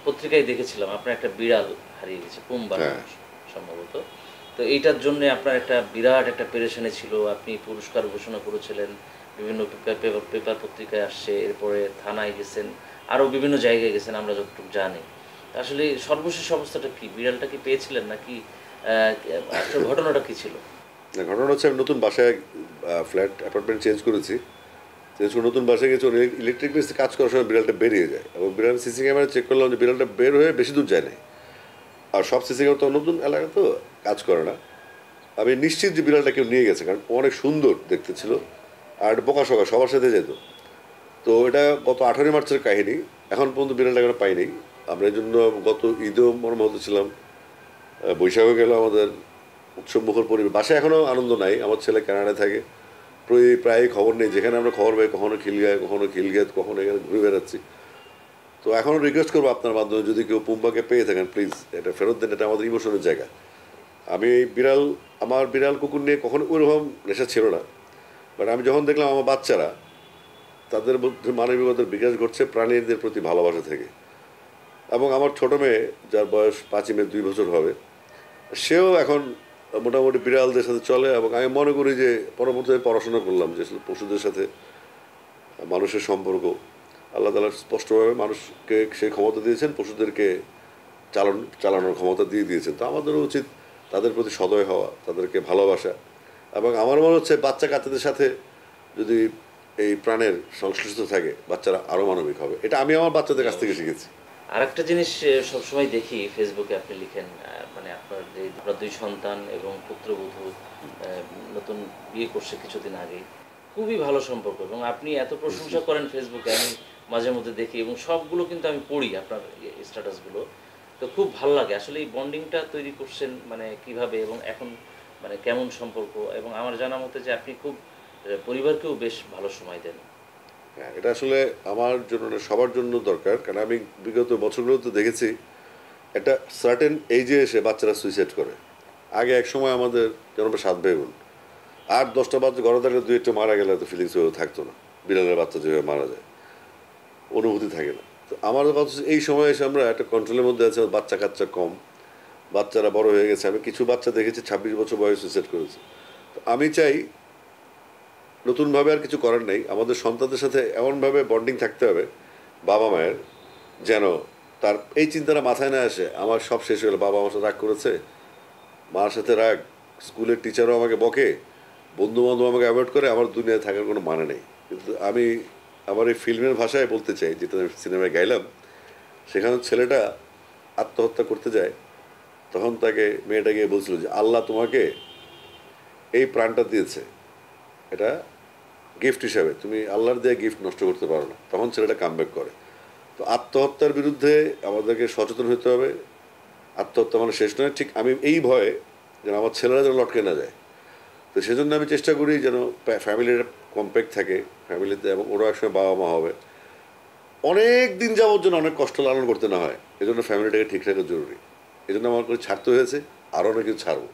পত্রিকায় দেখেছিলাম আপনার একটা বিড়াল হারিয়ে গেছে, পুম্বা হ্যাঁ। সম্ভবত। তো এইটার জন্য আপনার একটা বিরাট একটা পেরেশানি ছিল। আপনি পুরস্কার ঘোষণা করেছিলেন। বিভিন্ন পেপার পত্রিকায় আসছে। এরপরে থানায় গেছেন। আরও বিভিন্ন জায়গায় গেছেন আমরা যতটুকু জানি। আসলে সর্বশেষ অবস্থাটা কি? বিড়ালটা কি পেয়েছিলেন নাকি আসলে ঘটনাটা কি ছিল? না, ঘটনা হচ্ছে আমি নতুন বাসায় ফ্ল্যাট অ্যাপার্টমেন্ট চেঞ্জ করেছি। চেঞ্জ করে নতুন বাসায় গেছি, ইলেকট্রিক মিস্ত্রি কাজ করার সময় বিড়ালটা বেরিয়ে যায় এবং বিড়াল সিসি ক্যামেরা চেক করলাম যে বিড়ালটা বের হয়ে বেশি দূর যায় নাই। আর সব সিসি ক্যামেরা তো নতুন এলাকা তো কাজ করে না। আমি নিশ্চিত যে বিড়ালটা কেউ নিয়ে গেছে, কারণ অনেক সুন্দর দেখতে ছিল আর বোকা শোকা সবার সাথে যেত। তো এটা গত 18 মার্চের কাহিনী। এখন পর্যন্ত বিড়ালটা এখনো পাইনি। আমরা এই জন্য গত ঈদেও মর্মাহত ছিলাম, বৈশাখও গেল আমাদের উৎসবমুখর পরিবেশ। বাসায় এখনও আনন্দ নাই, আমার ছেলে কানাডায় থাকে, প্রায় খবর নেই। যেখানে আমরা খবর পাই কখনো খিলগায়, কখনো খিলগেত, কখনো এখানে ঘুরে বেড়াচ্ছি। তো এখনও রিকোয়েস্ট করবো আপনার মাধ্যমে যদি কেউ পুম্বাকে পেয়ে থাকেন প্লিজ এটা ফেরত দেন, এটা আমাদের ইমোশনের জায়গা। আমি বিড়াল, আমার বিড়াল কুকুর নিয়ে কখনো ওইরকম নেশা ছিল না, বাট আমি যখন দেখলাম আমার বাচ্চারা তাদের মধ্যে মানবিকতার বিকাশ ঘটছে প্রাণীদের প্রতি ভালোবাসা থেকে। এবং আমার ছোটো মেয়ে যার বয়স 5ই মে 2 বছর হবে, সেও এখন মোটামুটি বিড়ালদের সাথে চলে। এবং আমি মনে করি যে পরবর্তীতে পড়াশোনা করলাম যে আসলে পশুদের সাথে মানুষের সম্পর্ক, আল্লাহ তাআলা স্পষ্টভাবে মানুষকে সেই ক্ষমতা দিয়েছেন, পশুদেরকে চালানোর ক্ষমতা দিয়ে দিয়েছেন। তো আমাদেরও উচিত তাদের প্রতি সদয় হওয়া, তাদেরকে ভালোবাসা। এবং আমার মনে হচ্ছে বাচ্চা কাচ্চাদের সাথে যদি এই প্রাণের সংশ্লিষ্ট থাকে, বাচ্চারা আরও মানবিক হবে। এটা আমি আমার বাচ্চাদের কাছ থেকে শিখেছি। আরেকটা জিনিস সবসময় দেখি ফেসবুকে আপনি লিখেন, মানে আপনার যে আপনার 2 সন্তান এবং পুত্রবধূ নতুন বিয়ে করছে কিছুদিন আগে। খুবই ভালো সম্পর্ক এবং আপনি এত প্রশংসা করেন ফেসবুকে, আমি মাঝে মধ্যে দেখি এবং সবগুলো কিন্তু আমি পড়ি আপনার স্ট্যাটাসগুলো। তো খুব ভাল লাগে। আসলে এই বন্ডিংটা তৈরি করছেন মানে কিভাবে এবং এখন মানে কেমন সম্পর্ক? এবং আমার জানা মতে যে আপনি খুব পরিবারকেও বেশ ভালো সময় দেন। হ্যাঁ, এটা আসলে আমার জন্য না, সবার জন্য দরকার। কারণ আমি বিগত বছরগুলোতে দেখেছি একটা সার্টেন এইজে এসে বাচ্চারা সুইসাইড করে। আগে এক সময় আমাদের যেন আমরা 7 ভাই বোন, 8-10টা বাচ্চা ঘরে থাকলে 2-1টা মারা গেলে তো ফিলিংস থাকতো না। বিড়ালের বাচ্চা যেভাবে মারা যায়, অনুভূতি থাকে না। তো আমার কথা হচ্ছে এই সময় এসে আমরা একটা কন্ট্রোলের মধ্যে আছে, বাচ্চা কাচ্চা কম, বাচ্চারা বড় হয়ে গেছে। আমি কিছু বাচ্চা দেখেছি 26 বছর বয়সে সুইসাইড করেছে। তো আমি চাই নতুনভাবে আর কিছু করার নেই, আমাদের সন্তানদের সাথে এমনভাবে বন্ডিং থাকতে হবে বাবা মায়ের, যেন তার এই চিন্তাটা মাথায় না আসে আমার সব শেষ হয়ে গেলো, বাবা আমার সাথে রাগ করেছে, মার সাথে রাগ, স্কুলের টিচারও আমাকে বকে, বন্ধু বান্ধব আমাকে অ্যাভয়েড করে, আমার দুনিয়ায় থাকার কোনো মানে নেই। কিন্তু আমি আমার এই ফিল্মের ভাষায় বলতে চাই, যেটা আমি সিনেমায় গাইলাম, সেখানে ছেলেটা আত্মহত্যা করতে যায়, তখন তাকে মেয়েটা গিয়ে বলছিল যে আল্লাহ তোমাকে এই প্রাণটা দিয়েছে, এটা গিফট হিসাবে, তুমি আল্লাহর দেওয়া গিফট নষ্ট করতে পারো না। তখন ছেলেটা কামব্যাক করে। তো আত্মহত্যার বিরুদ্ধে আমাদেরকে সচেতন হতে হবে। আত্মহত্যা মানে শেষ নয়, ঠিক আমি এই ভয়ে যেন আমার ছেলেরা যেন লটকে না যায়। তো সেজন্য আমি চেষ্টা করি যেন ফ্যামিলির কম্প্যাক্ট থাকে ফ্যামিলিতে, এবং ওরা একসময় বাবা মা হবে। অনেক দিন যাওয়ার জন্য অনেক কষ্ট লালন করতে না হয়, এজন্য ফ্যামিলিটাকে ঠিক রাখা জরুরি। এই জন্য আমার করে ছাড়তে হয়েছে, আরও অনেক কিছু ছাড়বো।